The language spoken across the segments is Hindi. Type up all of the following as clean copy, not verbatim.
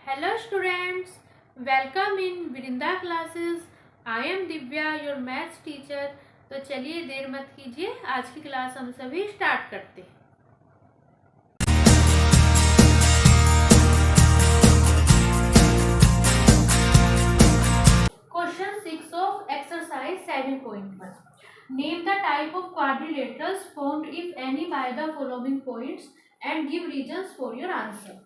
Hello students, welcome in Vrinda classes. I am Divya, your maths teacher. तो चलिए देर मत कीजिए, आज की क्लास हम सभी स्टार्ट करते हैं। Question 6 of exercise 7.1. Name the type of quadrilaterals formed if any by the following points and give reasons for your answer.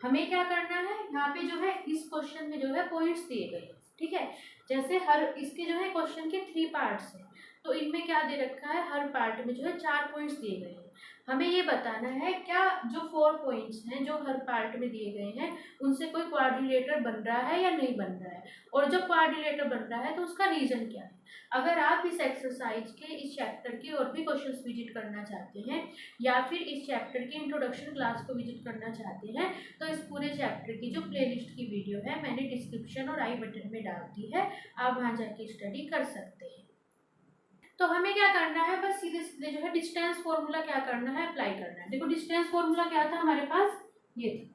हमें क्या करना है, यहाँ पे जो है इस क्वेश्चन में जो है पॉइंट्स दिए गए हैं, ठीक है। जैसे हर इसके जो है क्वेश्चन के 3 पार्ट्स हैं, तो इनमें क्या दे रखा है, हर पार्ट में जो है 4 पॉइंट्स दिए गए हैं। हमें ये बताना है क्या जो 4 पॉइंट्स हैं जो हर पार्ट में दिए गए हैं उनसे कोई क्वाड्रिलेटर बन रहा है या नहीं बन रहा है, और जब क्वाड्रिलेटर बन रहा है तो उसका रीजन क्या है। अगर आप इस एक्सरसाइज के इस चैप्टर के और भी क्वेश्चंस विजिट करना चाहते हैं या फिर इस चैप्टर की इंट्रोडक्शन क्लास को विजिट करना चाहते हैं तो इस पूरे चैप्टर की जो प्लेलिस्ट की वीडियो है मैंने डिस्क्रिप्शन और आई बटन में डाल दी है, आप वहाँ जाके स्टडी कर सकते हैं। तो हमें क्या करना है, बस सीधे सीधे जो है डिस्टेंस फॉर्मूला क्या करना है, अप्लाई करना है। देखो डिस्टेंस फॉर्मूला क्या था हमारे पास, ये था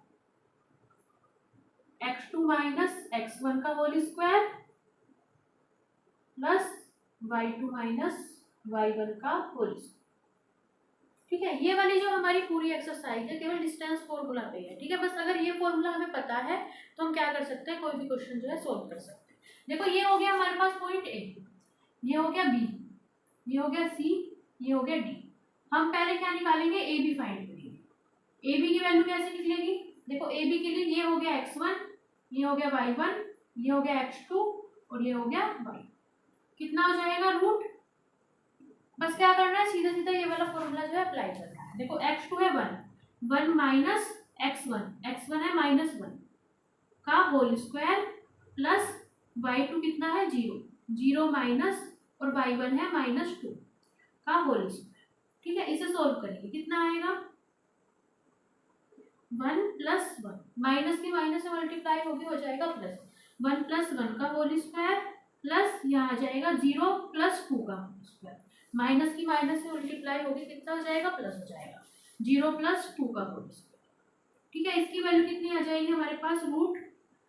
x2 माइनस x1 का whole square plus y2 minus y1 का होल स्क्वायर। ठीक है, ये वाली जो हमारी पूरी एक्सरसाइज है केवल डिस्टेंस फॉर्मूला पे है, ठीक है। बस अगर ये फॉर्मूला हमें पता है तो हम क्या कर सकते हैं, कोई भी क्वेश्चन जो है सोल्व कर सकते हैं। देखो ये हो गया हमारे पास पॉइंट ए, ये हो गया बी, ये हो गया सी, ये हो गया डी। हम पहले क्या निकालेंगे, ए बी फाइंड करेंगे। ए बी की वैल्यू कैसे निकलेगी, देखो ए बी के लिए ये हो गया x1, ये हो गया y1, ये हो गया x2 और ये हो गया y। कितना हो जाएगा रूट। बस क्या करना है, सीधा सीधा ये वाला फॉर्मूला जो है अप्लाई करना है। देखो x2 है 1, 1 माइनस x1, x1 है -1 का होल स्क्वायर प्लस y2 कितना है 0, 0 माइनस और y1 है -2 का होल स्क्वायर। ठीक है, इसे सोल्व करेंगे, कितना आएगा 1 प्लस 1, माइनस की माइनस से मल्टीप्लाई होगी हो जाएगा प्लस, 1 प्लस 1 का होल स्क्वायर प्लस यहाँ आ जाएगा 0 प्लस 2 का होल स्क्वायर, माइनस की माइनस से मल्टीप्लाई होगी कितना हो जाएगा प्लस हो जाएगा 0 प्लस 2 का होल स्क्वायर। ठीक है, इसकी वैल्यू कितनी आ जाएगी हमारे पास रूट।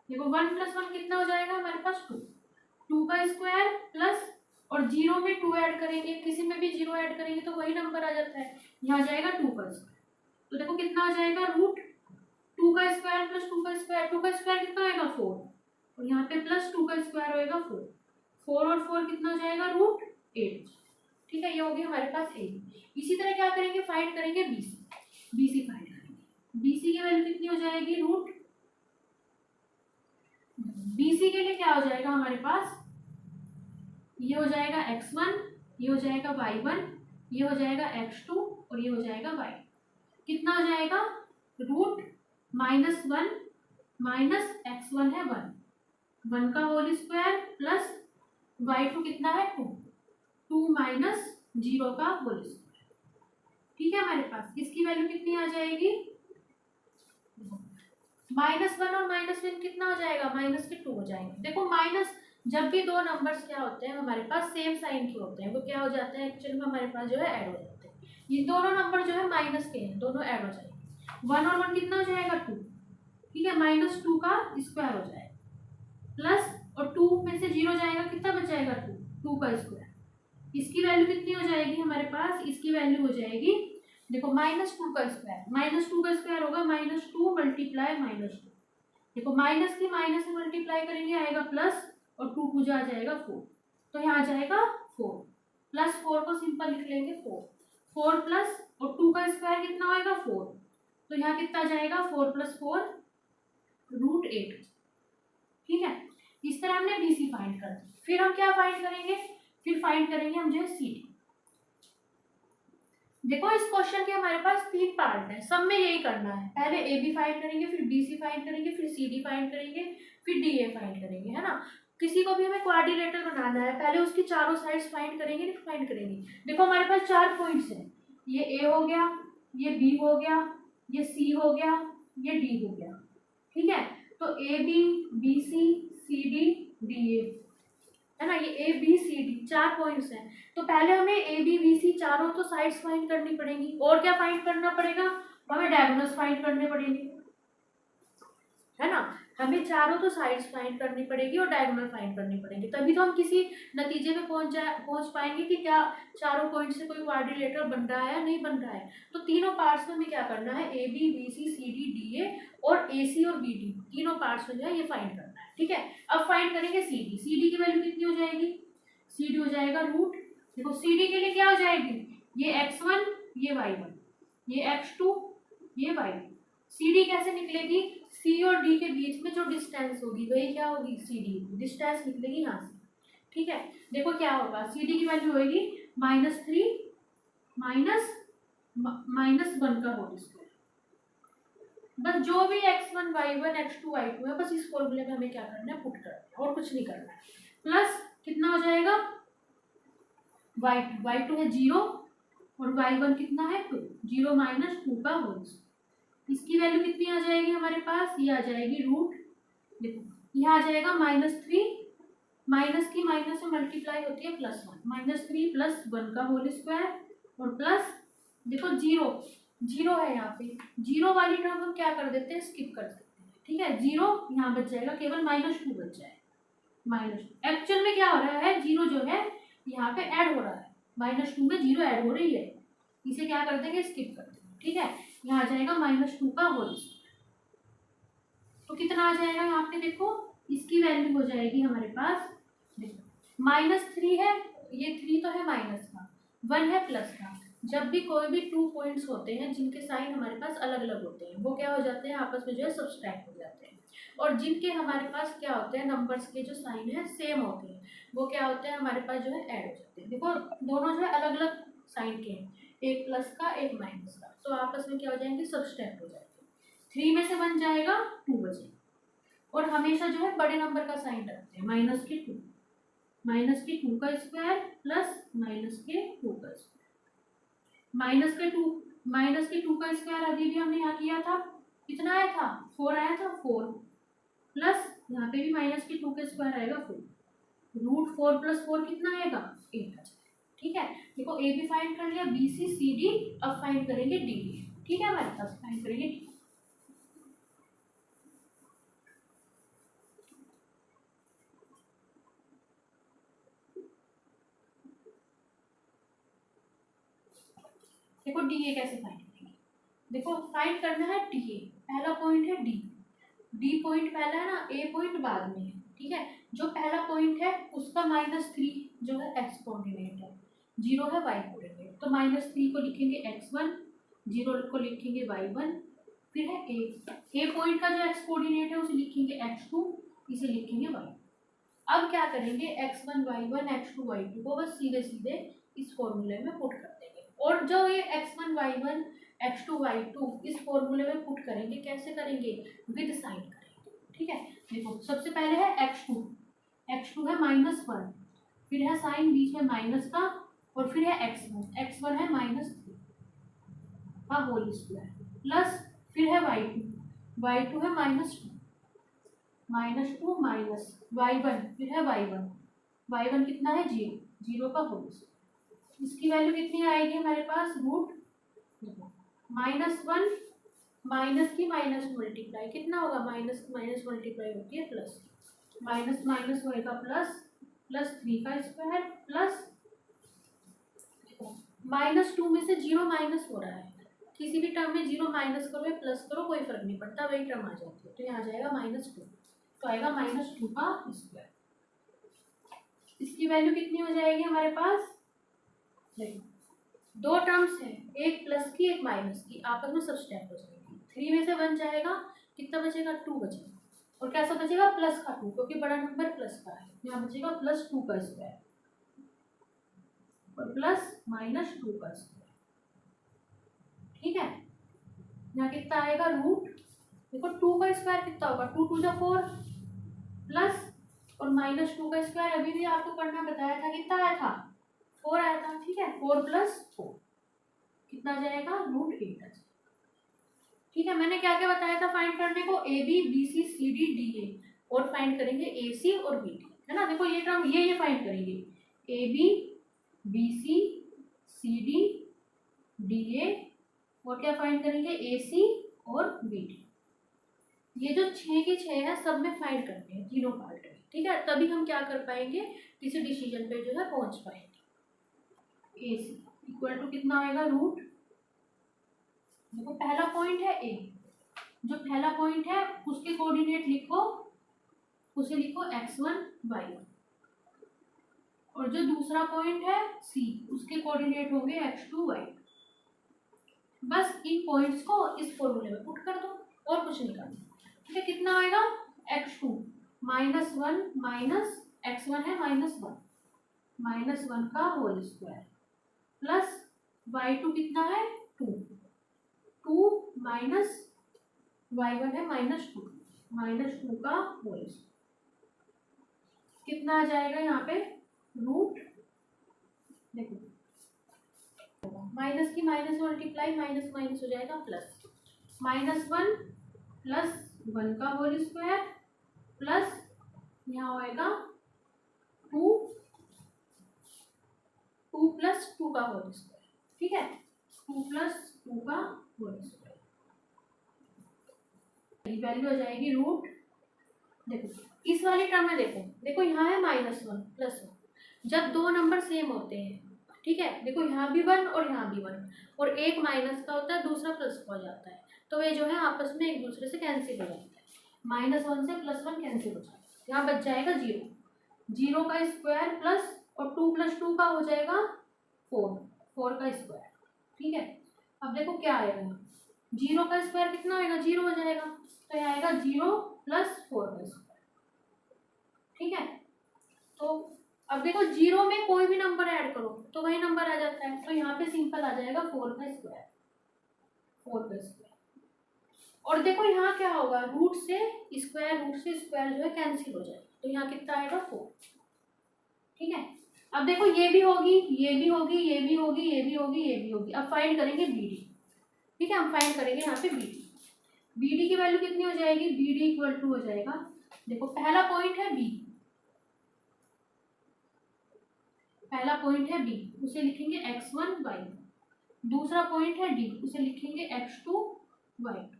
देखो 1 प्लस 1 कितना हो जाएगा हमारे पास 2, 2 का स्क्वायर प्लस और 0 में 2 ऐड करेंगे, किसी में भी 0 ऐड करेंगे तो वही नंबर आ जाता है, यहाँ जाएगा 2 का स्क्वायर। तो देखो कितना आ जाएगा रूट 2 का स्क्वायर प्लस 2 का स्क्वायर, 2 का स्क्वायर कितना आएगा 4 और यहाँ पे प्लस 2 का स्क्वायर होएगा 4, 4 और 4 कितना हो जाएगा रूट 8। ठीक है, ये होगी हमारे पास ए। इसी तरह क्या करेंगे, फाइंड करेंगे बीसी, बीसी फाइंड करेंगे। बीसी की वैल्यू कितनी हो जाएगी रूट, बीसी के लिए क्या हो जाएगा हमारे पास, ये हो जाएगा x1, ये हो जाएगा y1, ये हो जाएगा x2 और ये हो जाएगा y। कितना हो जाएगा रूट -1 माइनस x1 है 1, 1 का होल स्क्वायर प्लस y2 कितना है 2, 2 माइनस 0 का होल स्क्वायर। ठीक है, हमारे पास इसकी वैल्यू कितनी आ जाएगी, -1 और -1 कितना हो जाएगा -2 हो जाएंगे। देखो माइनस, जब भी दो नंबर्स क्या होते हैं हमारे पास सेम साइन के होते हैं वो क्या हो जाते हैं एक्चुअली में हमारे पास जो है ऐड हो जाते हैं। ये दोनों नंबर जो है माइनस के हैं, दोनों ऐड हो जाएंगे। 1 और 1 कितना हो जाएगा 2, ठीक है, -2 का स्क्वायर हो जाएगा प्लस और 2 में से 0 जाएगा कितना बच जाएगा 2, 2 का स्क्वायर। इसकी वैल्यू कितनी हो जाएगी हमारे पास, इसकी वैल्यू हो जाएगी देखो -2 का स्क्वायर, -2 का स्क्वायर होगा -2 मल्टीप्लाई -2। देखो माइनस की माइनस से मल्टीप्लाई करेंगे आएगा प्लस और 2 पूजा आ जाएगा 4, तो यहाँ आ जाएगा 4 प्लस 4 को सिंपल लिख लेंगे 4, 4 प्लस और 2 का स्क्वायर कितना होएगा 4, तो यहाँ कितना आ जाएगा 4 प्लस 4 रूट 8। ठीक है, इस तरह हमने बीसी फाइंड कर दी। फिर हम क्या फाइंड करेंगे, फिर फाइंड करेंगे हम जो है सी डी। देखो इस क्वेश्चन के हमारे पास 3 पार्ट है, सब में यही करना है, पहले ए बी फाइंड करेंगे, फिर बी सी फाइंड करेंगे, फिर सी डी फाइंड करेंगे, फिर डी ए फाइंड करेंगे, है ना। किसी को भी हमें क्वाड्रिलेटर बनाना है, पहले उसकी चारों साइड्स फाइंड करेंगे, फाइंड करेंगे। देखो हमारे पास 4 पॉइंट्स हैं, ये ए हो गया, ये बी हो गया, ये सी हो गया, ये डी हो गया। ठीक है, तो A B, B C D, D A, है ना, ये A B C D 4 points हैं। तो पहले हमें ए बी बी सी चारों तो साइड्स फाइंड करनी पड़ेंगी, और क्या फाइंड करना पड़ेगा, हमें डायगोनल्स फाइंड करने पड़ेंगे, है ना। हमें चारों तो साइड्स फाइंड करनी पड़ेगी और डायगोनल फाइंड करनी पड़ेगी, तभी तो हम किसी नतीजे पे पहुंच पाएंगे कि क्या चारों पॉइंट से कोई क्वाड्रिलेटरल बन रहा है या नहीं बन रहा है। तो तीनों पार्ट्स में हमें क्या करना है, A B B C C D D A और ए सी और बी डी, तीनों पार्ट्स में जो है ये फाइंड करना है। ठीक है, अब फाइंड करेंगे सी डी। सी डी की वैल्यू कितनी हो जाएगी, सी डी हो जाएगा रूट, देखो सी डी के लिए क्या हो जाएगी, ये x1 ये y1 ये x2 ये y2। सी डी कैसे निकलेगी, सी और डी के बीच में जो डिस्टेंस होगी वही क्या होगी, सी डी डिस्टेंस निकलेगी यहाँ से। ठीक है, देखो क्या होगा, सी डी की वैल्यू होगी -3 -1 का होल स्क्वायर। बस जो भी x1 y1 x2 y2 है, बस इस फॉर्मूले में हमें क्या करना है, पुट करना है और कुछ नहीं करना है। प्लस कितना हो जाएगा, y2 है 0 और y1 कितना है 2, 0 - 2 का होल स्क्वायर। इसकी वैल्यू कितनी आ जाएगी हमारे पास, ये आ जाएगी रूट, देखो ये आ जाएगा -3, माइनस की माइनस से मल्टीप्लाई होती है +1, -3 + 1 का होल स्क्वायर और प्लस देखो 0 है यहाँ पे, 0 वाली टर्म हम क्या कर देते हैं, स्किप कर देते हैं। ठीक है, 0 यहाँ बच जाएगा, केवल -2 बच जाएगा। एक्चुअल में क्या हो रहा है, 0 जो है यहाँ पे ऐड हो रहा है, -2 में 0 ऐड हो रही है, इसे क्या कर देंगे, स्किप कर देंगे। ठीक है, यहाँ आ जाएगा -2 का होल स्क्वायर। तो कितना आ जाएगा यहाँ पे, देखो इसकी वैल्यू हो जाएगी हमारे पास, देखो -3 है, ये 3 तो है माइनस का, 1 है प्लस का। जब भी कोई भी 2 पॉइंट्स होते हैं जिनके साइन हमारे पास अलग अलग होते हैं, वो क्या हो जाते हैं, आपस में जो है सब्सट्रैक्ट हो जाते हैं। और जिनके हमारे पास क्या होते हैं, नंबर्स के जो साइन है सेम होते हैं, वो क्या होते हैं, हमारे पास जो है ऐड हो जाते हैं। देखो दोनों जो है अलग अलग साइन के हैं, एक प्लस का एक माइनस का, तो आपस में क्या हो जाएंगे, सब्सट्रैक्ट हो जाएंगे। 3 में से 1 जाएगा 2 बचेगा। और हमेशा जो है बड़े नंबर का साइन रखते हैं, -2 का स्क्वायर प्लस -2 का स्क्वायर। -2 का स्क्वायर अभी भी हमने यहाँ किया था, कितना आया था, 4 आया था, 4 प्लस यहाँ पे भी -2 का स्क्वायर आएगा 4, √4 + 4 कितना आएगा, 8 आ जाएगा। ठीक है, देखो ए बी फाइंड कर लिया, बी सी सी डी, अब फाइंड करेंगे डी। ठीक है, हमारे पास फाइंड करेंगे डी। देखो डी ए कैसे फाइंड करेंगे, देखो फाइंड करना है डी ए, पहला पॉइंट है डी, डी पॉइंट पहला है ना, ए पॉइंट बाद में है। ठीक है, जो पहला पॉइंट है उसका -3 जो है एक्स कोऑर्डिनेट है, 0 है वाई कोऑर्डिनेट, तो -3 को लिखेंगे x1, 0 को लिखेंगे y1, फिर है ए पॉइंट का जो एक्स कोऑर्डिनेट है उसे लिखेंगे x2, इसे लिखेंगे y। अब क्या करेंगे, x1 y1 x2 y2 को बस सीधे सीधे इस फॉर्मूले में पुट कर देंगे। और जो ये x1 y1 x2 y2 इस फॉर्मूले में पुट करेंगे, कैसे करेंगे, विद साइन करेंगे। ठीक है, देखो सबसे पहले है x2 है -1, फिर है साइन बीच में माइनस का, और फिर है x1 है -3 का होल स्क्वायर, प्लस फिर है y2 है -2 माइनस y1, फिर है y1 कितना है 0 का होल स्क्वायर। इसकी वैल्यू कितनी आएगी हमारे पास, रूट -1 माइनस की माइनस मल्टीप्लाई, कितना होगा, माइनस की माइनस मल्टीप्लाई होती है प्लस, माइनस होएगा प्लस 3 का स्क्वायर, प्लस -2 में से 0 माइनस हो रहा है, किसी भी टर्म में 0 माइनस करो या प्लस करो कोई फर्क नहीं पड़ता, वही टर्म आ जाती है। तो यहाँ आ जाएगा -2, तो आएगा -2 का स्क्वायर। इसकी वैल्यू कितनी हो जाएगी हमारे पास, देखो 2 टर्म्स हैं, एक प्लस की एक माइनस की, आपस में सब्सट्रैक्ट हो जाएगी। 3 में से 1 जाएगा, कितना बचेगा, 2 बचेगा, और कैसा बचेगा, प्लस का 2, क्योंकि बड़ा नंबर प्लस का है, यहाँ बचेगा +2 का स्क्वायर और प्लस -2 का स्क्वायर। ठीक है, यहाँ कितना आएगा, रूट, देखो 2 का स्क्वायर कितना होगा, 2 × 2 = 4 प्लस और -2 का स्क्वायर अभी भी आपको करना बताया था, कितना आया था, 4 आया था। ठीक है, 4 + 4 कितना आ जाएगा, √8 आ जाएगा। ठीक है, मैंने क्या क्या बताया था फाइंड करने को, A B B C C D D A, और फाइंड करेंगे ए सी और बी डी, है ना। देखो ये टर्म ये फाइंड करेंगे, A B B C C D D A, और क्या फाइंड करेंगे, ए सी और बी डी। ये जो 6 के 6 है सब में फाइंड करते हैं तीनों पार्ट में, ठीक है, तभी हम क्या कर पाएंगे, किसी डिसीजन पे जो है पहुंच पाएंगे। ए सी इक्वल टू कितना आएगा, रूट, देखो पहला पॉइंट है ए, जो पहला पॉइंट है उसके कोऑर्डिनेट लिखो, उसे लिखो x1 y1, और जो दूसरा पॉइंट है सी उसके कोऑर्डिनेट होंगे x2 y2। बस इन पॉइंट्स को इस फॉर्मूले में पुट कर दो और कुछ नहीं करना, ठीक है। कितना आएगा, x2 -1 माइनस x1 है -1, -1 का होल स्क्वायर प्लस y2 कितना है 2, 2 माइनस y1 है -2, -2 का होल स्क्वायर, कितना आ जाएगा यहाँ पे, रूट, देखो माइनस की माइनस मल्टीप्लाई, माइनस माइनस हो जाएगा प्लस, -1 प्लस 1 का होल स्क्वायर प्लस यहाँ आएगा 2 प्लस 2 का होल स्क्वायर, ठीक है, 2 प्लस 2 का होल स्क्वायर, वैल्यू हो जाएगी रूट, देखो इस वाली टर्म में देखो, देखो यहाँ है -1 प्लस 1, जब दो नंबर सेम होते हैं, ठीक है, देखो यहाँ भी 1 और यहाँ भी 1, और एक माइनस का होता है दूसरा प्लस का हो जाता है, तो ये जो है आपस में एक दूसरे से कैंसिल हो जाता है, -1 से +1 कैंसिल हो जाता है, यहाँ बच जाएगा 0, 0 का स्क्वायर प्लस और 2 + 2 का हो जाएगा 4, 4 का स्क्वायर, ठीक है। अब देखो क्या आएगा, 0 का स्क्वायर कितना आएगा, 0 हो जाएगा, तो यहाँ आएगा 0 + 4 का स्क्वायर, ठीक है। तो अब देखो 0 में कोई भी नंबर ऐड करो तो वही नंबर आ जाता है, तो यहाँ पे सिंपल आ जाएगा 4 का स्क्वायर, 4 का स्क्वायर, और देखो यहाँ क्या होगा, रूट से स्क्वायर जो है कैंसिल हो जाएगा, तो यहाँ कितना आएगा 4, ठीक है। अब देखो ये भी होगी, ये भी होगी, ये भी होगी, ये भी होगी, ये भी होगी, अब फाइंड करेंगे बी डी, ठीक है, हम फाइंड करेंगे यहाँ पे बी डी की वैल्यू कितनी हो जाएगी, बी डी इक्वल टू हो जाएगा, देखो पहला पॉइंट है बी, पहला पॉइंट है बी, उसे लिखेंगे x1 y1, दूसरा पॉइंट है डी, उसे लिखेंगे x2 y2,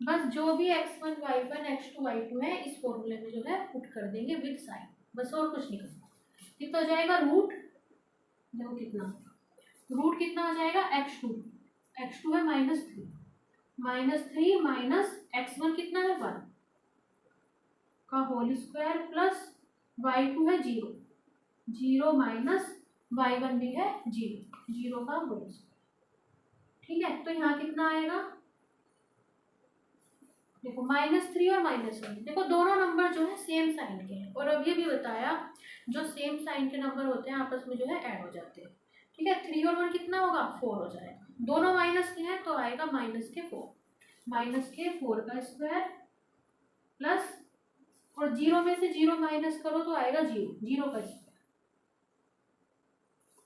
बस जो भी x1 y1 x2 y2 है इस फॉर्मूले में जो है पुट कर देंगे विद साइन, बस और कुछ नहीं करना। कितना हो जाएगा, रूट, देखो कितना, रूट कितना हो जाएगा, x2 है -3, -3 माइनस x1 कितना है 1 का होल स्क्वायर प्लस y2 है 0, 0 माइनस y1 भी है 0, 0 का होल स्क्वायर, ठीक है। तो यहाँ कितना आएगा, देखो -3 और -1, देखो दोनों नंबर जो है सेम साइन के हैं, और अब ये भी बताया जो सेम साइन के नंबर होते हैं आपस में जो है ऐड हो जाते हैं, ठीक है। 3 और 1 कितना होगा, 4 हो जाएगा, दोनों माइनस के हैं तो आएगा -4 का स्क्वायर प्लस, और 0 में से 0 माइनस करो तो आएगा 0, 0 का स्क्वायर,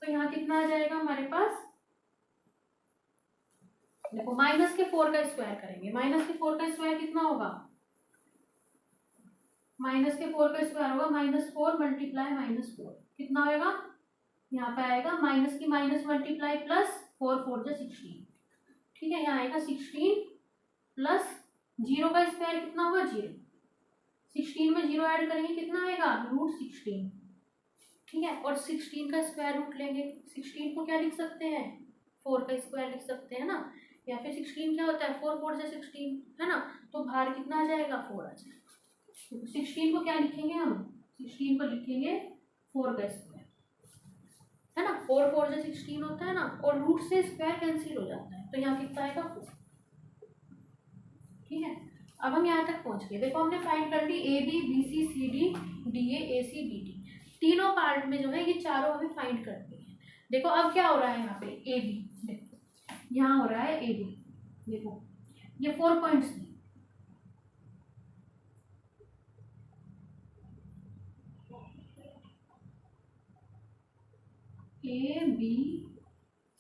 तो यहाँ कितना आ जाएगा हमारे पास, देखो -4 का स्क्वायर करेंगे, -4 का स्क्वायर कितना होगा, -4 का स्क्वायर होगा -4 मल्टीप्लाई -4, कितना होगा, यहाँ पे आएगा माइनस की माइनस मल्टीप्लाई प्लस 4 4 जो 16, ठीक है, यहाँ आएगा 16 प्लस 0 का स्क्वायर कितना होगा 0, 16 में 0 ऐड करेंगे कितना आएगा, √16, ठीक है, और 16 का स्क्वायर रूट लेंगे, 16 को क्या लिख सकते हैं, 4 का स्क्वायर लिख सकते हैं ना, या फिर 16 क्या होता है 4 4 से 16 है ना, तो बाहर कितना आ जाएगा 4 आ जाएगा, तो 16 को क्या लिखेंगे हम, 16 को लिखेंगे 4 का स्क्वायर, है ना, 4 4 से 16 होता है ना, और रूट से स्क्वायर कैंसिल हो जाता है, तो यहाँ कितना आएगा 4, ठीक है। अब हम यहाँ तक पहुँच गए, देखो हमने फाइंड कर ली A B B C C D D A C D D, तीनों पार्ट में जो है ये चारों हमें फाइंड करते हैं। देखो अब क्या हो रहा है यहाँ पे ए बी, देखो यहाँ हो रहा है ए बी, देखो ये 4 पॉइंट्स हैं, ए बी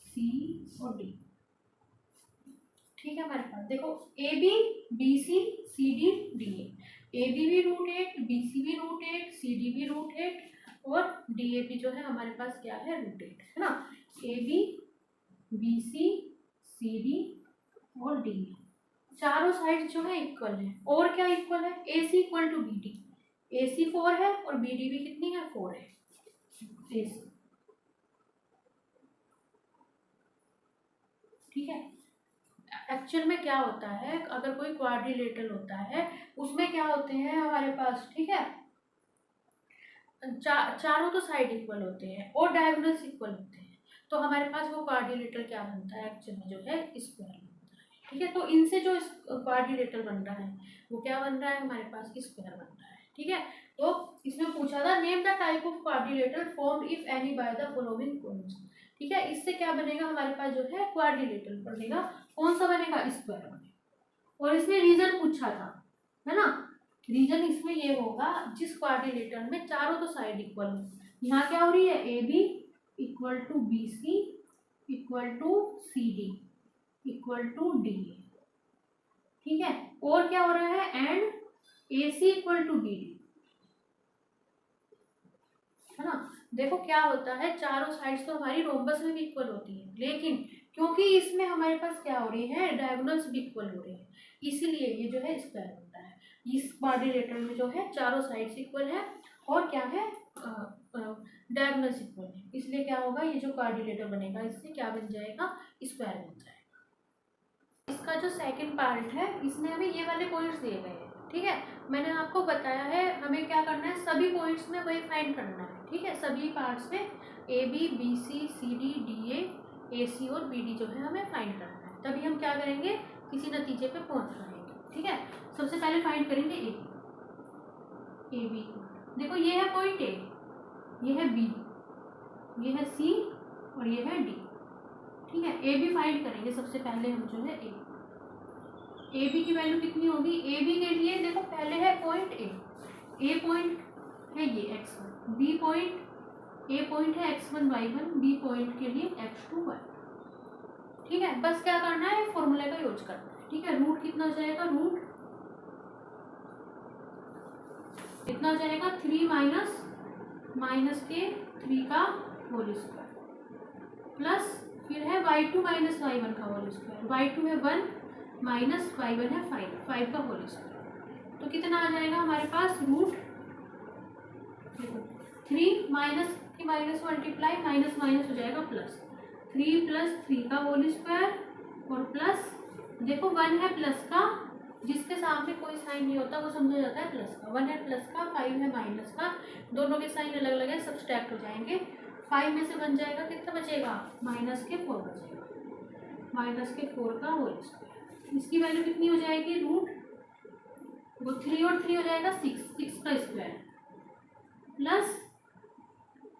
सी और डी, ठीक है हमारे पास, देखो A B B C C D D A B भी √8, बी सी भी √8, सी डी भी √8, और डी ए भी जो है हमारे पास क्या है √8, है ना, A B B C D और डी, चारों साइड जो है इक्वल है। और क्या इक्वल है? AC equal to BD। AC 4 है और BD भी कितनी है? 4 है। AC, ठीक है। एक्चुअल में क्या होता है, अगर कोई क्वाड्रिलेटरल होता है उसमें क्या होते हैं हमारे पास, ठीक है, चारों तो साइड इक्वल होते हैं और डायगोनल्स इक्वल होते हैं, तो हमारे पास वो क्वाड्रिलेटरल क्या बनता है एक्चुअल में, जो है स्क्वायर बनता है, ठीक है। तो इनसे जो क्वाड्रिलेटरल बन रहा है वो क्या बन रहा है, हमारे पास स्क्वायर बन रहा है, ठीक है। तो इसमें पूछा था name the type of quadrilateral formed if any by the following points, ठीक है। इससे क्या बनेगा हमारे पास, जो है क्वाड्रिलेटरल बनेगा। कौन सा बनेगा? स्क्वायर बनेगा। और इसमें रीजन पूछा था, है ना। रीजन इसमें ये होगा जिस क्वाड्रिलेटरल में चारों तो साइड इक्वल हो। यहाँ क्या हो रही है? AB equal to BC equal to CD equal to DA, ठीक है। और क्या हो रहा है? And AC equal to BD, है ना। देखो क्या होता है, चारों साइड्स तो हमारी रोम्बस में भी इक्वल होती है, लेकिन क्योंकि इसमें हमारे पास क्या हो रही है, डायगोनल्स भी इक्वल हो रही है, इसीलिए ये जो है स्क्वायर होता है। इस क्वाड्रिलेटरल में जो है चारों साइड्स इक्वल है और क्या है, डायगोनल्स इक्वल है, इसलिए क्या होगा, ये जो क्वाड्रिलेटर बनेगा इससे क्या बन जाएगा? स्क्वायर बन जाएगा। इसका जो सेकंड पार्ट है इसमें हमें ये वाले पॉइंट्स दिए गए हैं, ठीक है। मैंने आपको बताया है हमें क्या करना है, सभी पॉइंट्स में वही फाइंड करना है, ठीक है। सभी पार्ट्स में AB BC CD DA AC और BD जो है हमें फाइंड करना है, तभी हम क्या करेंगे, किसी नतीजे पे पहुंच पाएंगे, ठीक है। सबसे पहले फाइंड करेंगे AB। देखो ये है पॉइंट A, ये है B, ये है C और ये है D, ठीक है। AB फाइंड करेंगे सबसे पहले हम, जो है AB की वैल्यू कितनी होगी? AB के लिए देखो पहले है पॉइंट A पॉइंट है ये x1, B point, A point है x1 y1, B पॉइंट के लिए x2 y, ठीक है। बस क्या करना है, फॉर्मूले का यूज करना है, ठीक है। रूट कितना हो जाएगा? रूट कितना हो जाएगा? 3 माइनस के 3 का होल स्क्वायर प्लस फिर है y2 माइनस y1 का होल स्क्वायर, y2 है 1 माइनस y1 है 5 का होल स्क्वायर, तो कितना आ जाएगा हमारे पास? रूट 3 माइनस की माइनस मल्टीप्लाई, माइनस माइनस हो जाएगा प्लस, 3 प्लस 3 का होल स्क्वायर और प्लस, देखो 1 है प्लस का, जिसके सामने कोई साइन नहीं होता वो समझा जाता है प्लस का, 1 है प्लस का, 5 है माइनस का, दोनों के साइन अलग अलग है, सब्सट्रैक्ट हो जाएंगे। 5 में से बन जाएगा, कितना बचेगा? माइनस के 4 बचेगा, माइनस के 4 का होल स्क्वायर। इसकी वैल्यू कितनी हो जाएगी? रूट, वो 3 और 3 हो जाएगा 6 का स्क्वायर प्लस,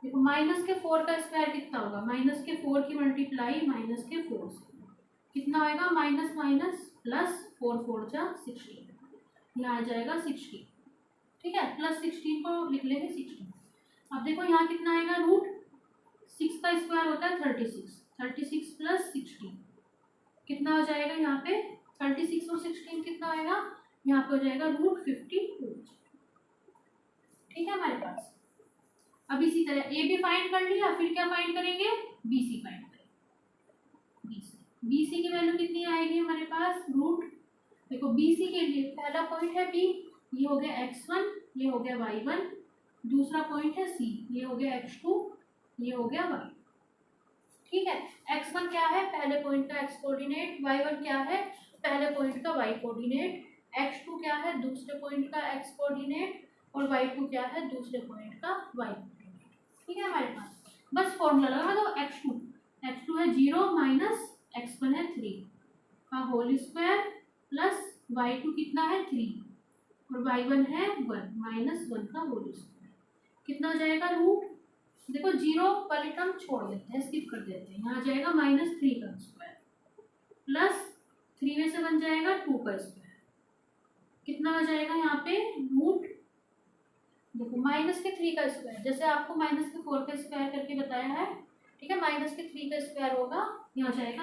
देखो माइनस के 4 का स्क्वायर कितना होगा? माइनस के 4 की मल्टीप्लाई माइनस के 4 से कितना आएगा? माइनस माइनस प्लस 4 4 जा 16, यहाँ आ जाएगा 16, ठीक है। प्लस 16 को लिख लेंगे 16। अब देखो यहाँ कितना आएगा? रूट 6 का स्क्वायर होता है 36 प्लस 16 कितना हो जाएगा यहाँ पे? 36 और 16 कितना आएगा? यहाँ पे हो जाएगा रूट 52, ठीक है हमारे पास। अब इसी तरह ए भी फाइंड कर लिया, फिर क्या फाइंड करेंगे? BC फाइंड करेंगे। BC की वैल्यू कितनी आएगी हमारे पास? रूट, देखो BC के लिए पहला पॉइंट है B, ये हो गया x1, ये हो गया y1, दूसरा पॉइंट है C, ये हो गया x2, ये हो गया y, ठीक है। x1 क्या है? पहले पॉइंट का x कोऑर्डिनेट, y1 क्या है? पहले पॉइंट का y कोऑर्डिनेट, x2 क्या है? दूसरे पॉइंट का x कोऑर्डिनेट और y2 क्या है? दूसरे पॉइंट का y कोऑर्डिनेट, ठीक है हमारे पास। बस फॉर्मूला लगा दो, x2 है 0 माइनस x1 है 3 का होल स्क्वायर प्लस y2 कितना है? 3 और y1 है 1 माइनस 1 का होल स्क्वायर, कितना हो जाएगा? रूट, देखो 0 वाली टर्म छोड़ देते हैं, स्किप कर देते हैं, यहाँ आ जाएगा -3 का स्क्वायर प्लस 3 में से बन जाएगा 2 का स्क्वायर, कितना आ जाएगा यहाँ पे? रूट, देखो माइनस के 3 का स्क्वायर, जैसे आपको माइनस के 4 का स्क्वायर करके बताया है, ठीक है। माइनस के 3 का स्क्वायर होगा, यहाँ जाएगा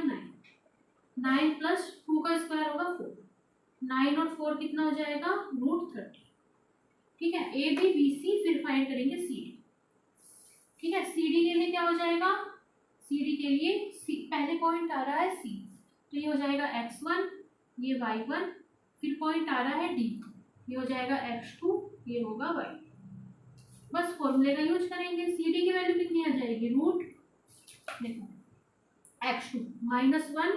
9 प्लस 2 का स्क्वायर होगा 4, 9 और 4 कितना हो जाएगा? रूट 30, ठीक है। AB BC फिर फाइंड करेंगे CD, ठीक है। CD के लिए क्या हो जाएगा? CD के लिए पहले पॉइंट आ रहा है C, तो ये हो जाएगा x1 ये y1, फिर पॉइंट आ रहा है d, ये हो जाएगा x2, ये होगा y। बस फॉर्मूले का यूज करेंगे। सी डी की वैल्यू कितनी आ जाएगी, रूट देखो x2 -1,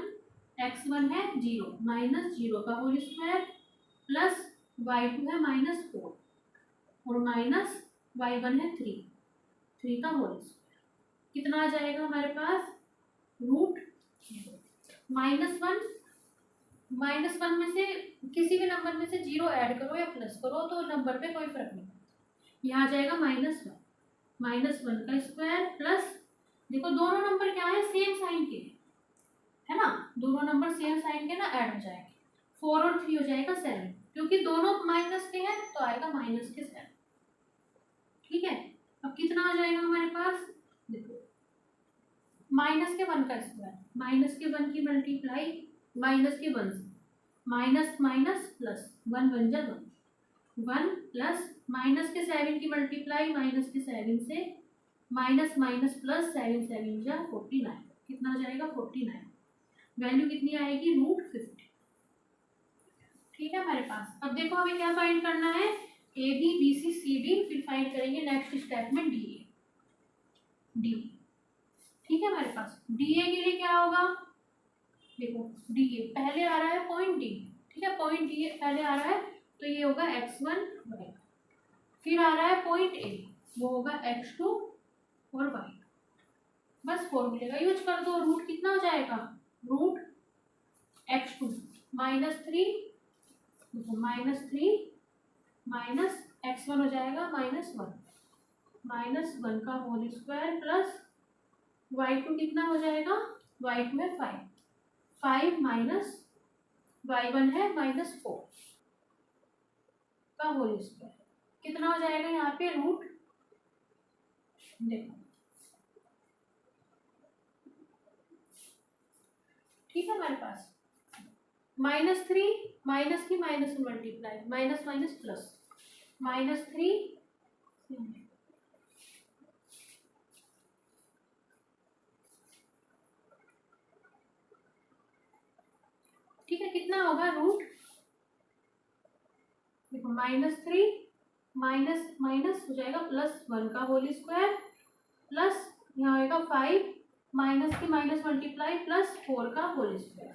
x1 है 0, -0 का होल स्क्वायर प्लस y2 है -4 और माइनस y1 है 3 का होल स्क्वायर। कितना आ जाएगा हमारे पास, रूट -1 में से किसी भी नंबर में से 0 ऐड करो या प्लस करो तो नंबर पे कोई फर्क नहीं पड़ता। यहाँ आ जाएगा -1 का स्क्वायर प्लस, देखो दोनों नंबर क्या है, सेम साइन के है ना, दोनों नंबर सेम साइन के ना ऐड हो जाएंगे। 4 और 3 हो जाएगा 7, क्योंकि दोनों माइनस के हैं तो आएगा -7। ठीक है, अब कितना आ जाएगा हमारे पास, देखो -1 का स्क्वायर, -1 की मल्टीप्लाई -1 से, माइनस माइनस प्लस 1 बन जा 1 प्लस -7 की मल्टीप्लाई -7 से, माइनस प्लस 7 7 जा 49, कितना आ जाएगा 49। वैल्यू कितनी आएगी, √50। ठीक है हमारे पास। अब देखो हमें क्या फाइंड करना है, A B B C C D, फिर फाइंड करेंगे नेक्स्ट स्टेप में डी ए। ठीक है हमारे पास। डी ए के लिए क्या होगा, देखो डी ए पहले आ रहा है पॉइंट डी, ठीक है, पॉइंट डी पहले आ रहा है तो ये होगा x1 y, फिर आ रहा है पॉइंट ए, वो होगा x2 और y। बस फॉर्मूले का यूज कर दो, रूट कितना हो जाएगा, रूट x2 -3, -3 माइनस x1 हो जाएगा -1 का होल स्क्वायर प्लस y2 कितना हो जाएगा, y2 है 5 माइनस y1 है -4 का होल स्क्वायर, कितना हो जाएगा यहाँ पे, रूट देखो। ठीक है हमारे पास, -3 माइनस की माइनस में मल्टीप्लाई, माइनस माइनस प्लस, -3 ठीक है, कितना होगा, रूट देखो -3 माइनस माइनस हो जाएगा +1 का होल स्क्वायर प्लस यहाँ आएगा 5 माइनस की माइनस मल्टीप्लाई +4 का होल स्क्वायर,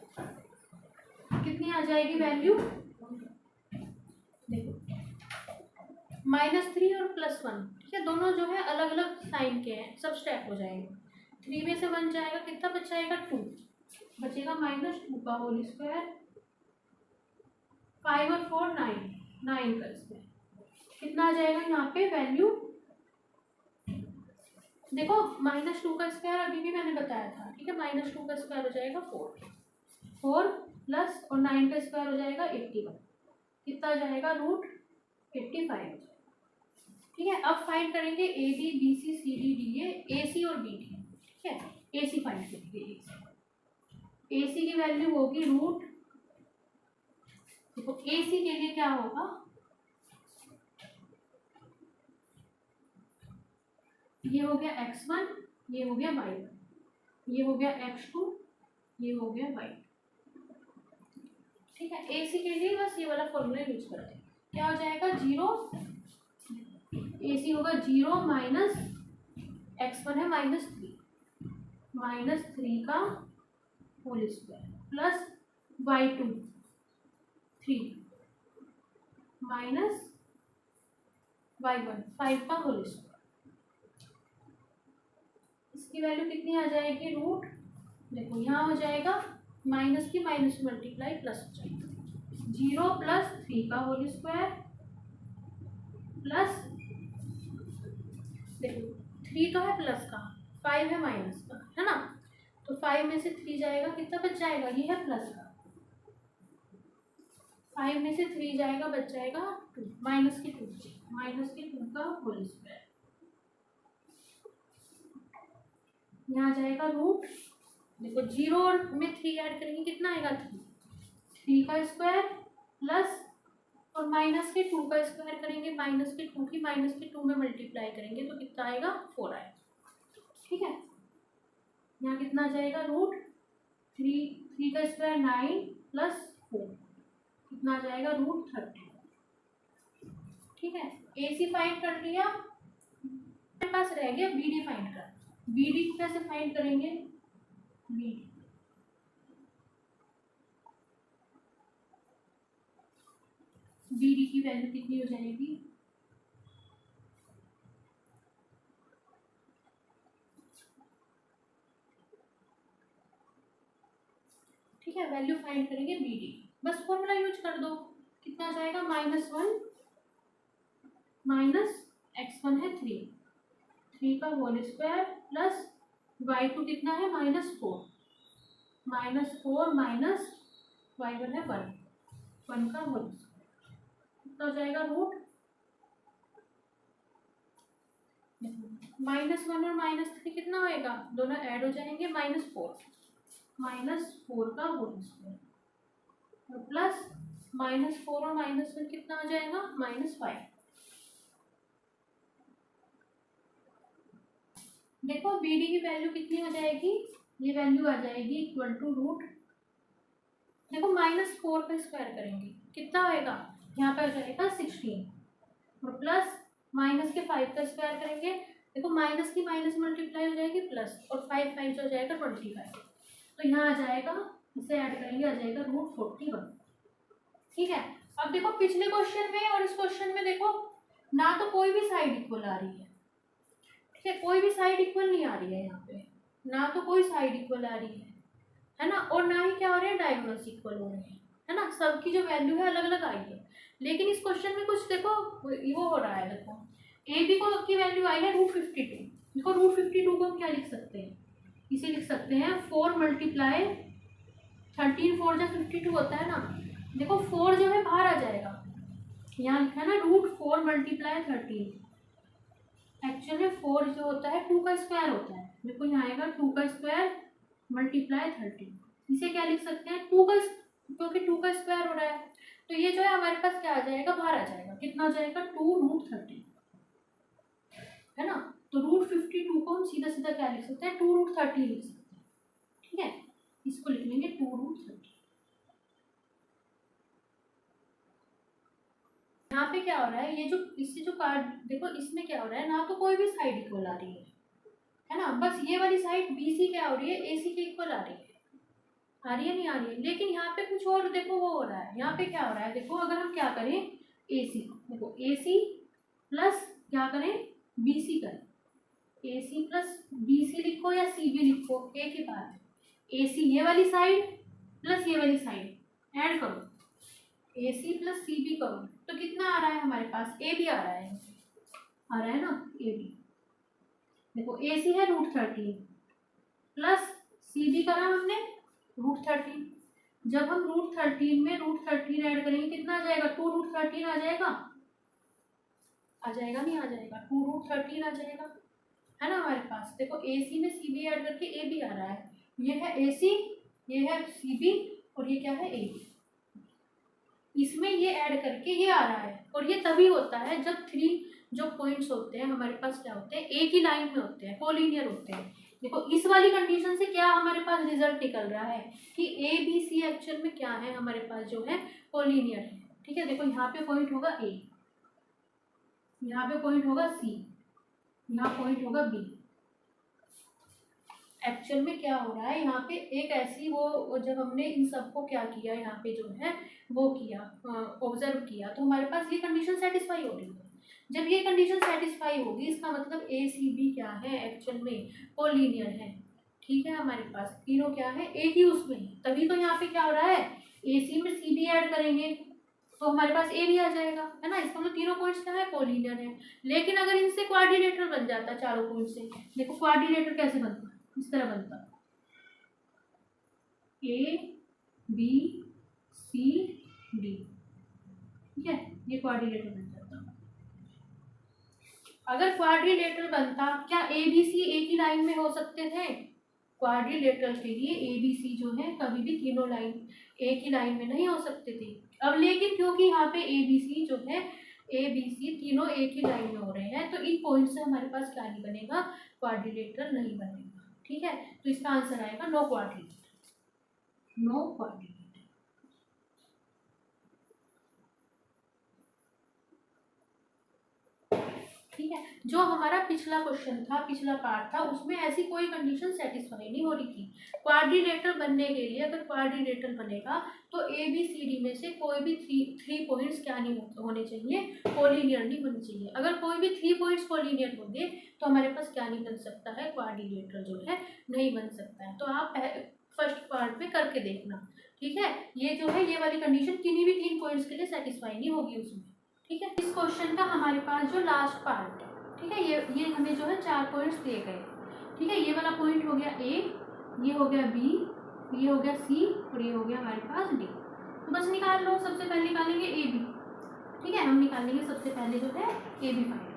कितनी आ जाएगी वैल्यू, देखो -3 और +1, ठीक है, दोनों जो है अलग अलग साइन के हैं, सब स्टेप हो जाएंगे। 3 में से 1 जाएगा, कितना बचाएगा 2, बचेगा -2 का होल स्क्वायर, 5 और 4 9 का स्क्वायर, कितना आ जाएगा यहाँ पे वैल्यू, देखो -2 का स्क्वायर अभी भी मैंने बताया था, ठीक है, -2 का स्क्वायर हो जाएगा 4 प्लस और 9 का स्क्वायर हो जाएगा 81, कितना आ जाएगा, √85। ठीक है, अब फाइंड करेंगे A B B C C D D A C और बी डी, ठीक है, ए सी फाइंड करेंगे। ए सी की वैल्यू होगी रूट, देखो ए सी के लिए क्या होगा, ये हो गया x1, ये हो गया y1, ये हो गया x2, ये हो गया y। ठीक है, ए सी के लिए बस ये वाला फॉर्मूला यूज करते हैं, क्या हो जाएगा 0, ए सी होगा 0 माइनस x1 है -3 का whole square plus y2 3 minus y1 5 का होल स्क्वायर, इसकी वैल्यू कितनी आ जाएगी, रूट देखो यहाँ हो जाएगा माइनस की माइनस मल्टीप्लाई प्लस हो जाएगा 0 प्लस 3 का होल स्क्वायर प्लस, देखो 3 तो है प्लस का, 5 है माइनस का, है ना, तो 5 में से 3 जाएगा, कितना बच जाएगा, ये है प्लस का, 5 में से 3 जाएगा, बच जाएगा 2 माइनस की 2 का होल स्क्वायर, यहाँ आ जाएगा रूट, देखो 0 में 3 ऐड करेंगे, कितना आएगा 3 का स्क्वायर प्लस और माइनस के 2 का स्क्वायर करेंगे, -2 की -2 में मल्टीप्लाई करेंगे तो कितना आएगा 4 आएगा। ठीक है, यहाँ कितना आ जाएगा, √3 का स्क्वायर 9 प्लस 4, कितना आ जाएगा √30। ठीक है, AC फाइंड कर लिया, हमारे पास रह गया BD फाइंड कर। BD को कैसे फाइंड करेंगे? BD की वैल्यू कितनी हो जाएगी? ठीक है, वैल्यू फाइंड करेंगे BD, बस फॉर्मूला यूज कर दो। कितना आ जाएगा? -1 माइनस x1 है 3 का होल स्क्वायर प्लस y2 कितना है? -4 माइनस y1 है 1 का होल स्क्वायर, कितना हो जाएगा रूट -1 और -3 कितना होएगा? दोनों ऐड हो जाएंगे, -4 का होल स्क्वायर प्लस -4 और -1 कितना हो जाएगा? -5। देखो BD की वैल्यू कितनी हो जाएगी? ये वैल्यू आ जाएगी इक्वल टू रूट, देखो -4 का स्क्वायर करेंगे कितना होएगा? यहाँ पे हो जाएगा 16 और प्लस माइनस के 5 का स्क्वायर करेंगे, देखो माइनस की माइनस मल्टीप्लाई हो जाएगी प्लस, और 5 हो जाएगा 25, तो यहाँ आ जाएगा, इसे ऐड करेंगे आ जाएगा √41। ठीक है, अब देखो पिछले क्वेश्चन में और इस क्वेश्चन में देखो ना तो कोई भी साइड इक्वल आ रही है। ठीक है, कोई भी साइड इक्वल नहीं आ रही है यहाँ पे, ना तो कोई साइड इक्वल आ रही है ना, और ना ही क्या हो रहे हैं? डायगोनल्स इक्वल हो रहे हैं, है ना। सबकी जो वैल्यू है अलग अलग आई है, लेकिन इस क्वेश्चन में कुछ देखो वो हो रहा है। देखो AB को की वैल्यू आई है √52। देखो √52 को हम क्या लिख सकते हैं? इसे लिख सकते हैं 4 मल्टीप्लाई 13, 4 जब 52 होता है ना। देखो 4 जो है बाहर आ जाएगा, यहाँ लिखा है ना √4 मल्टीप्लाई 13, एक्चुअल में 4 जो होता है 2 का स्क्वायर होता है। देखो यहाँ आएगा 2 का स्क्वायर मल्टीप्लाई 13, इसे क्या लिख सकते हैं? 2 का, क्योंकि 2 का स्क्वायर हो रहा है, तो ये जो है हमारे पास क्या आ जाएगा? बाहर आ जाएगा, कितना हो जाएगा? 2√30, है ना। तो √52 को हम सीधा सीधा क्या लिख सकते हैं? 2√30 लिख सकते हैं। ठीक है, इसको लिख लेंगे 2√30। यहाँ पे क्या हो रहा है? ये जो इससे जो कार्ड देखो, इसमें क्या हो रहा है? ना तो कोई भी साइड इक्वल आ रही है ना, बस ये वाली साइड BC क्या हो रही है? AC के इक्वल आ रही है। आ रही है नहीं आ रही है? लेकिन यहाँ पे कुछ और देखो वो हो रहा है। यहाँ पे क्या हो रहा है? देखो अगर हम क्या करें, AC, देखो AC प्लस क्या करें? BC करें, AC प्लस BC लिखो या CB लिखो, एक ही बात है। AC ये वाली साइड प्लस ये वाली साइड ऐड करो, AC प्लस CB करो, तो कितना आ रहा है हमारे पास? AB आ रहा है ना AB। देखो AC है √13 प्लस CB करा हमने √13, जब हम √13 में √13 ऐड करेंगे कितना आ जाएगा? 2√13 आ जाएगा, नहीं आ जाएगा? 2√13 आ जाएगा, है ना हमारे पास। देखो AC में CB ऐड करके AB आ रहा है, ये है AC, ये है CB, और ये क्या है? AB। इसमें ये ऐड करके ये आ रहा है, और ये तभी होता है जब 3 जो पॉइंट्स होते हैं हमारे पास क्या होते हैं? एक ही लाइन में होते हैं, कोलिनियर होते हैं। देखो इस वाली कंडीशन से क्या हमारे पास रिजल्ट निकल रहा है कि ABC एक्चुअल में क्या है? हमारे पास जो है कोलिनियर है। ठीक है, देखो यहाँ पे पॉइंट होगा A, यहाँ पे पॉइंट होगा C, यहाँ पॉइंट होगा B। एक्चुअल में क्या हो रहा है यहाँ पे? एक ऐसी वो जब हमने इन सबको क्या किया, यहाँ पे जो है वो किया, ऑब्जर्व किया, तो हमारे पास ये कंडीशन सेटिस्फाई हो रही है। जब ये कंडीशन सेटिस्फाई होगी, इसका मतलब ACB क्या है? एक्चुअल में कोलिनियर है। ठीक है, हमारे पास तीनों क्या है? एक ही उसमें, तभी तो यहाँ पे क्या हो रहा है? AC में CB ऐड करेंगे तो हमारे पास AB आ जाएगा, है ना। इसका मतलब तीनों पॉइंट्स क्या है? कोलिनियर है। लेकिन अगर इनसे क्वाड्रिलेटरल बन जाता चारों पॉइंट से, देखो क्वाड्रिलेटरल कैसे बनता? इस तरह बनता, ABCD। ठीक है, ये क्वाड्रिलेटरल बन जाता। अगर क्वाड्रिलेटरल बनता, क्या ABC एक ही लाइन में हो सकते थे? क्वाड्रिलेटरल के लिए ABC जो है कभी भी तीनों लाइन एक ही लाइन में नहीं हो सकते थे। अब लेकिन क्योंकि यहाँ पे ABC जो है, ABC तीनों एक ही लाइन में हो रहे हैं, तो इन पॉइंट से हमारे पास क्या नहीं बनेगा? क्वाड्रिलेटरल नहीं बनेगा। ठीक है, तो इसका आंसर आएगा नो क्वाड्रिलेटरल। है, जो हमारा पिछला क्वेश्चन था, पिछला पार्ट था, उसमें ऐसी कोई कंडीशन सेटिस्फाई नहीं हो रही थी। क्वाड्रिलेटरल बनने के लिए अगर क्वाड्रिलेटरल बनेगा तो ए बी सी डी में से कोई भी थ्री पॉइंट्स क्या नहीं होने चाहिए, कोलिनियर नहीं होने चाहिए। अगर कोई भी 3 पॉइंट्स कोलिनियर होंगे तो हमारे पास क्या नहीं बन सकता है, क्वाड्रिलेटरल जो है नहीं बन सकता है। तो आप फर्स्ट पार्ट में करके देखना, ठीक है। ये जो है, ये वाली कंडीशन किन्हीं भी 3 पॉइंट्स के लिए सेटिस्फाई नहीं होगी उसमें, ठीक है। इस क्वेश्चन का हमारे पास जो लास्ट पार्ट है, ठीक है, ये हमें जो है 4 पॉइंट्स दिए गए, ठीक है। ये वाला पॉइंट हो गया ए, ये हो गया बी, ये हो गया सी और ये हो गया हमारे पास डी। तो बस निकाल लो, सबसे पहले निकालेंगे ए बी, ठीक है। हम निकालेंगे सबसे पहले जो है A B find,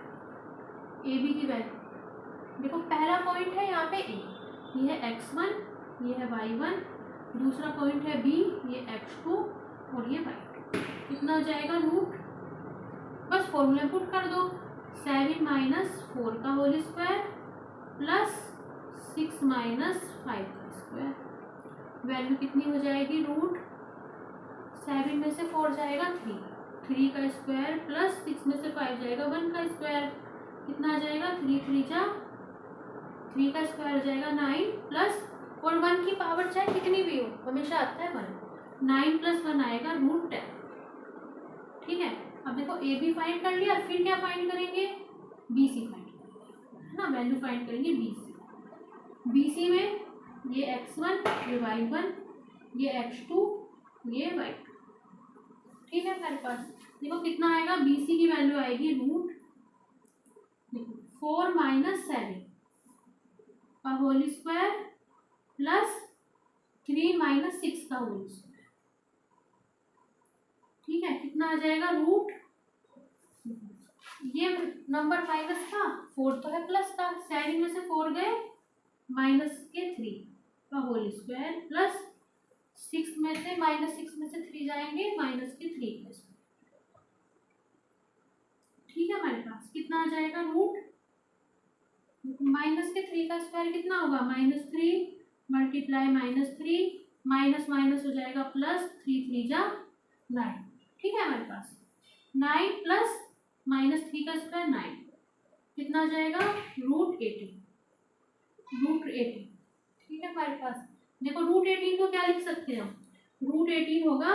A B की वैल्यू देखो, पहला पॉइंट है यहाँ पे ए, ये है x1, ये है y1, दूसरा पॉइंट है बी, ये x2 और ये y2। कितना हो जाएगा रूट, बस फॉर्मूला पुट कर दो, 7 माइनस 4 का होल स्क्वायर प्लस 6 माइनस 5 का स्क्वायर। वैल्यू कितनी हो जाएगी, रूट 7 में से 4 जाएगा 3 का स्क्वायर प्लस 6 में से 5 जाएगा 1 का स्क्वायर। कितना आ जाएगा, 3 3 जा 3 का स्क्वायर हो जाएगा 9 प्लस, और 1 की पावर चाहे कितनी भी हो हमेशा आता है 1, 9 प्लस 1 आएगा रूट 10, ठीक है। अब देखो ए बी फाइंड कर लिया, फिर क्या फाइंड करेंगे, बी सी फाइंड करेंगे, है ना। वैल्यू फाइंड करेंगे बी सी में ये x1, ये y1, ये x2, ये y2, ठीक है। हमारे पास देखो कितना आएगा, बी सी की वैल्यू आएगी रूट 4 माइनस 7 का होल स्क्वायर प्लस 3 माइनस 6 का होल स्क्वायर, ठीक है। कितना आ जाएगा रूट, ये नंबर माइनस था, 4 तो है प्लस का, 7 में से 4 गए माइनस के 3 का होल स्क्वायर प्लस 6 में से -6 जाएंगे माइनस के 3 का स्क्वायर, ठीक है। हमारे पास कितना आ जाएगा रूट, माइनस के 3 का स्क्वायर कितना होगा, -3 मल्टीप्लाई -3 माइनस माइनस हो जाएगा प्लस, 3 3 जा 9, ठीक है। हमारे पास 9 प्लस -3 का स्क्वायर 9, कितना आ जाएगा रूट 18, ठीक है। हमारे पास देखो रूट 18 को क्या लिख सकते हैं हम, रूट 18 होगा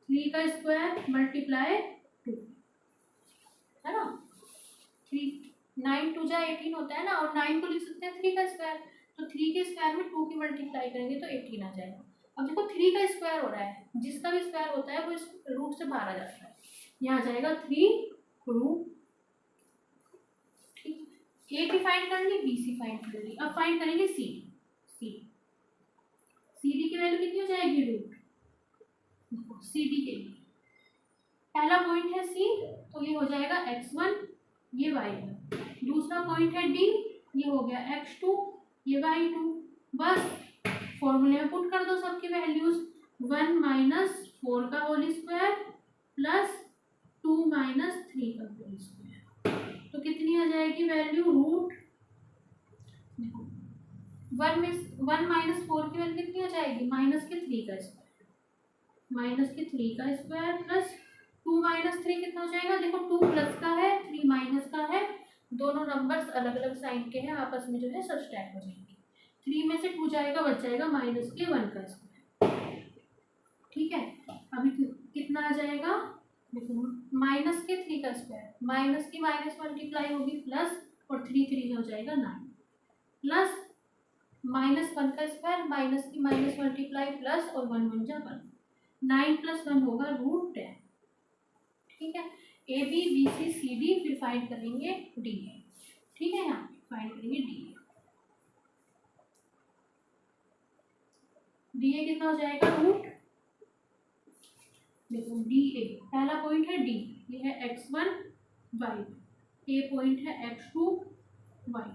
3 का स्क्वायर मल्टीप्लाई 2, है ना। 9 2 जा 18 होता है ना, और 9 को लिख सकते हैं 3 का स्क्वायर, तो 3 के स्क्वायर में 2 की मल्टीप्लाई करेंगे तो 18 आ जाएगा। अब देखो 3 का स्क्वायर हो रहा है, जिसका भी स्क्वायर होता है वो इस रूट से बाहर आ जाता है, यहाँ आ जाएगा 3 रूट, ठीक। ए की फाइंड कर ली, बी सी फाइंड कर ली, अब फाइंड करेंगे सी डी की वैल्यू कितनी हो जाएगी रूट, सी डी के लिए पहला पॉइंट है सी, तो ये हो जाएगा x1, ये y1, दूसरा पॉइंट है डी, ये हो गया x2, ये y2, बस फॉर्मूले में पुट कर दो सबकी वैल्यूज, 1 माइनस 4 का होल स्क्वायर प्लस 2 माइनस 3 का होल स्क्वायर, तो कितनी आ जाएगी वैल्यू रूट, 1 माइनस 4 की वैल्यू कितनी हो जाएगी, माइनस के 3 का स्क्वायर प्लस 2 माइनस 3 कितना हो जाएगा, देखो 2 प्लस का है 3 माइनस का है, दोनों नंबर्स अलग अलग साइन के हैं, आपस में जो है सब्सट्रैक्ट हो जाएंगे, 3 में से 2 जाएगा, बच जाएगा माइनस के 1 का स्क्वायर, ठीक है। अभी कितना आ जाएगा, देखो माइनस के 3 का स्क्वायर, माइनस की माइनस मल्टीप्लाई होगी प्लस, और 3 3 हो जाएगा 9 प्लस -1 का स्क्वायर, माइनस की माइनस मल्टीप्लाई प्लस, और 1 1 जा 1, 9 प्लस 1 होगा रूट 10, ठीक है। A B B C C D, फिर फाइंड करेंगे डी ए, ठीक है। यहाँ फाइंड करेंगे डी ए कितना हो जाएगा रूट, देखो डी ए पहला पॉइंट है डी, ये है x1 y, ए पॉइंट है x2 y,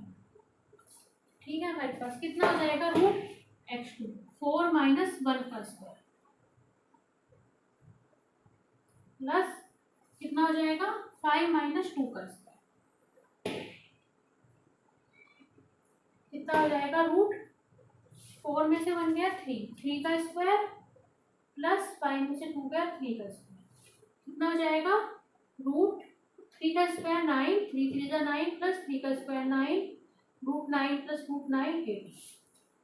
ठीक है। हमारे पास कितना हो जाएगा रूट x2, 4 माइनस 1 का स्क्वायर प्लस कितना हो जाएगा 5 माइनस 2 का स्क्वायर, कितना हो जाएगा रूट 4 में से 1 गया 3 का स्क्वायर प्लस 5 में से 2 गया 3 का स्क्वायर, कितना हो जाएगा रूट 3 का स्क्वायर 9, 3 3 जा 9 प्लस 3 का स्क्वायर 9, रूट 9 प्लस रूट 9 18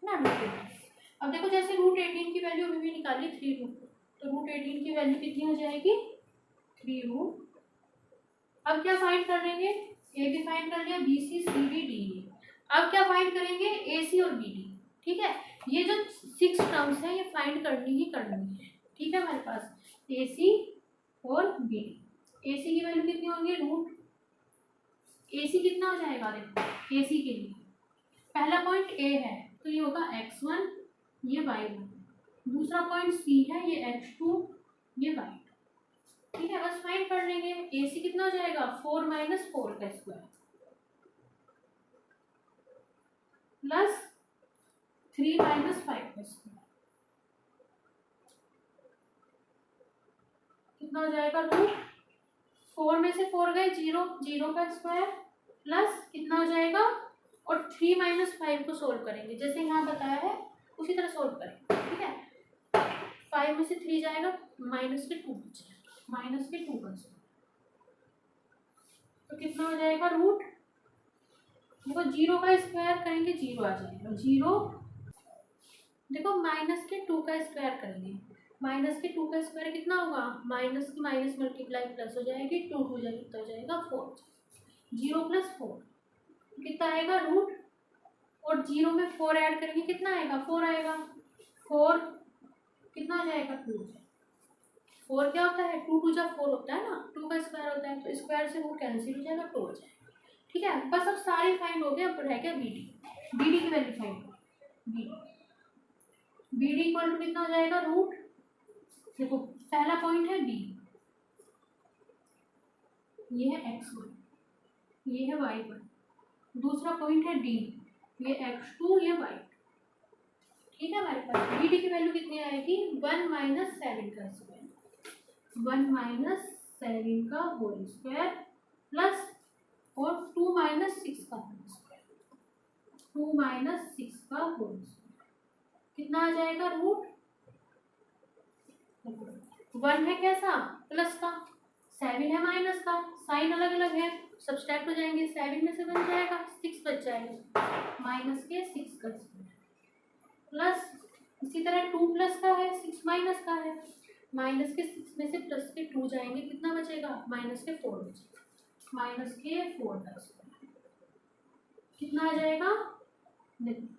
ना रूट 18। अब देखो जैसे रूट 18 की वैल्यू अभी भी निकाली 3 रूट, तो रूट 18 की वैल्यू कितनी हो जाएगी 3 रूट। अब क्या फाइंड कर लेंगे, ए भी फाइंड कर लिया, B C C D D A. अब क्या फाइंड करेंगे ए सी और बी डी। ठीक है, ये जो 6 टर्म्स है ये फाइंड करनी ही करनी है। ठीक है, हमारे पास ए सी और बी डी। ए सी की वैल्यू कितनी होगी रूट, ए सी कितना हो जाएगा, देखो ए सी के लिए पहला पॉइंट ए है तो ये होगा x1, ये y1। दूसरा पॉइंट सी है, ये x2, ये y2। ठीक है, बस फाइंड कर लेंगे। ए सी कितना हो जाएगा 4 माइनस 4 का स्क्वायर प्लस 3 माइनस 5 का स्क्वायर, कितना हो जाएगा रूट 4 में से 4 गए 0, 0 का स्क्वायर प्लस कितना हो जाएगा, और 3 माइनस 5 को सोल्व करेंगे जैसे यहाँ बताया है उसी तरह सोल्व करेंगे। ठीक है, 5 में से 3 जाएगा माइनस के 2 बचेगा, माइनस के 2 का स्क्वायर, तो कितना हो जाएगा रूट, देखो 0 का स्क्वायर करेंगे 0 आ जाएगा 0, देखो माइनस के 2 का स्क्वायर करेंगे, माइनस के 2 का स्क्वायर कितना होगा, माइनस की माइनस मल्टीप्लाई प्लस हो जाएगी, 2 हो जाएगी तो हो जाएगा 4, 0 प्लस 4 कितना आएगा रूट, और 0 में 4 ऐड करेंगे कितना आएगा 4 आएगा, 4 कितना हो जाएगा 2 हो जाएगा। 4 क्या होता है 2 2 जा 4 होता है ना, 2 का स्क्वायर होता है तो स्क्वायर से वो कैंसिल हो जाएगा 2 हो जाएगा। ठीक है, बस अब सारे फाइंड हो गए, अब रह गया बी डी। बी डी की वैल्यू फाइंड करो, बी डी इक्वल टू कितना हो जाएगा रूट, देखो पहला पॉइंट है बी, ये है x1, ये है y1। दूसरा पॉइंट है डी, ये x2, ये y2। ठीक है, हमारे पास बी डी की वैल्यू कितनी आएगी 1 माइनस 7 का स्क्वायर, 1 माइनस 7 का होल स्क्वायर प्लस और 2 माइनस 6 का होल स्क्वायर, 2 माइनस 6 का होल स्क्वायर कितना आ जाएगा रूट, 1 है कैसा प्लस का, 7 है माइनस का, साइन अलग अलग है सब्सट्रैक्ट हो जाएंगे, 7 में से बन जाएगा 6 बच जाएगा, माइनस के 6 का स्क्वायर प्लस इसी तरह 2 प्लस का है 6 माइनस का है, माइनस के 6 में से प्लस के 2 जाएंगे कितना बचेगा माइनस के 4 बचेगा, माइनस के 4 का स्क्वायर कितना आ जाएगा, देखो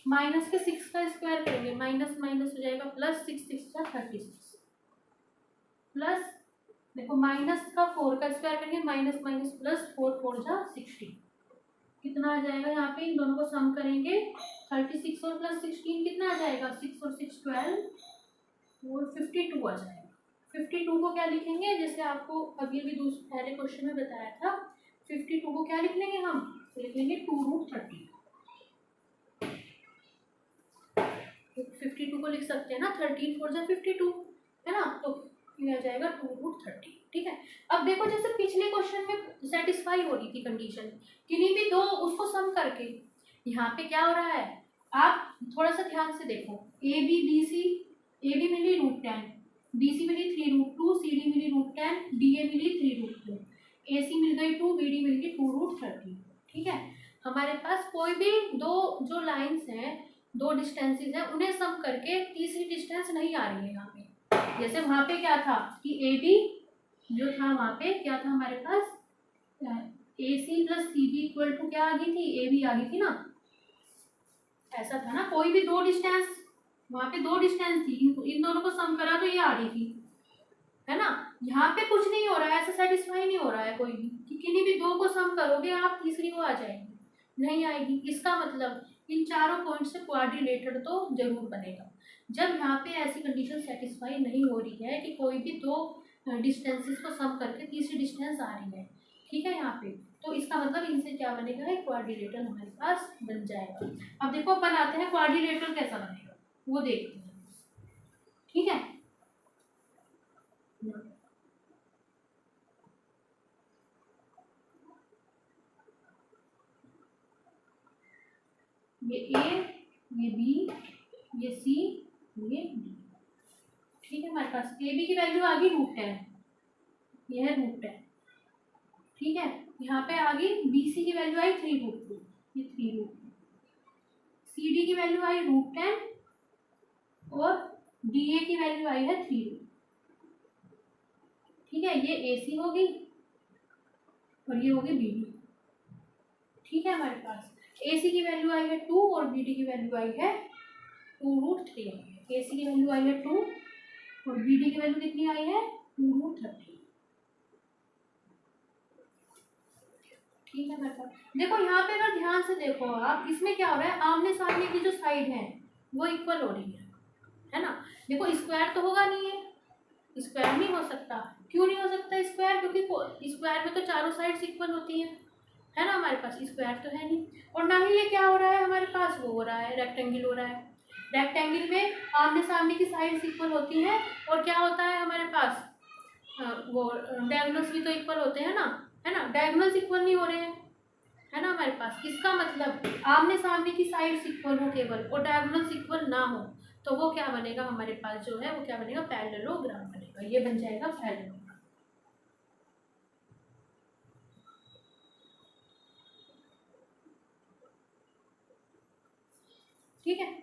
माइनस के 6 का स्क्वायर करेंगे माइनस माइनस हो जाएगा प्लस 6 6 का 36 प्लस देखो माइनस का 4 का स्क्वायर करेंगे माइनस माइनस प्लस 4 4 जा 60 कितना आ जाएगा, यहाँ पे इन दोनों को सम करेंगे 36 और प्लस 16 कितना आ जाएगा 6 और 6 12 और 52 आ जाएगा। 52 को क्या लिखेंगे जैसे आपको अभी भी पहले क्वेश्चन में बताया था, 52 को क्या लिख लेंगे हम, लिख लेंगे 2 रूट 30। 52 को लिख सकते हैं ना 13 4 जा 52 है ना, तो ये आ जाएगा 2 रूट 30। ठीक है, अब देखो जैसे पिछले क्वेश्चन में सेटिस्फाई हो रही थी कंडीशन किन्हीं भी दो उसको सम करके, यहाँ पे क्या हो रहा है आप थोड़ा सा ध्यान से देखो, A B B C, A B मिली √10, बी सी मिली 3√2, सी डी मिली √10, डी ए मिली 3√2, ए सी मिल गई 2, बी डी मिल गई 2 रूट 30। ठीक है, हमारे पास कोई भी दो जो लाइंस हैं, दो डिस्टेंसेस हैं, उन्हें सम करके तीसरी डिस्टेंस नहीं आ रही है यहाँ पे। जैसे वहाँ पे क्या था कि ए बी जो था वहाँ पे क्या था हमारे पास, A C plus C B equal to क्या आ गई थी, ए बी आ गई थी ना, ऐसा था ना, कोई भी दो डिस्टेंस वहाँ पे दो डिस्टेंस थी, इन दोनों को सम करा तो ये आ रही थी है ना। यहाँ पे कुछ नहीं हो रहा है, ऐसा सेटिस्फाई नहीं हो रहा है कोई भी कि किन्हीं भी दो को सम करोगे आप तीसरी वो आ जाएगी, नहीं आएगी। इसका मतलब इन चारों पॉइंट से क्वाड्रिलेटरल तो जरूर बनेगा। जब यहाँ पे ऐसी कंडीशन सेटिस्फाई नहीं हो रही है कि कोई भी दो डिस्टेंसेस को सम करके तीसरी डिस्टेंस आ रही है, ठीक है यहाँ पे, तो इसका मतलब इनसे क्या बनेगा, एक क्वाड्रिलेटरल हमारे पास बन जाएगा। अब देखो बनाते हैं क्वाड्रिलेटरल कैसा बनेगा वो देखते हैं। ठीक है, ये ए, ये बी, ये सी, ये डी। ठीक है, हमारे पास ए बी की वैल्यू आ गई √10, ये है √10 ठीक है, यहाँ पे आ गई BC की वैल्यू आई 3√2, ये 3√2, CD की वैल्यू आई √10 और DA की वैल्यू आई है 3√2। ठीक है, ये AC होगी और ये होगी BD। ठीक है, हमारे पास AC की वैल्यू आई है 2 और BD की वैल्यू आई है 2√3। AC की वैल्यू आई है 2 और BD की वैल्यू कितनी आई है 2√30। ठीक है मेरे पास, देखो यहाँ पे अगर ध्यान से देखो आप, इसमें क्या हो रहा है, आमने सामने की जो साइड है वो इक्वल हो रही है ना। देखो स्क्वायर तो होगा नहीं है, स्क्वायर नहीं हो सकता। क्यों नहीं हो सकता स्क्वायर? क्योंकि स्क्वायर में तो चारों साइड्स इक्वल होती है ना, हमारे पास स्क्वायर तो है नहीं। और ना ही ये क्या हो रहा है हमारे पास, वो हो रहा है रेक्टेंगल हो रहा है। रेक्टेंगल में आमने सामने की साइड्स इक्वल होती हैं और क्या होता है हमारे पास, वो डायगोनल्स भी तो इक्वल होते हैं ना, है ना। डायगोनल्स इक्वल नहीं हो रहे हैं, है ना हमारे पास। इसका मतलब आमने सामने की साइड्स इक्वल हो केवल और डायगोनल्स इक्वल ना हो, तो वो क्या बनेगा हमारे पास, जो है वो क्या बनेगा, पैरेललोग्राम बनेगा। ये बन जाएगा पैरेललोग्राम। ठीक है।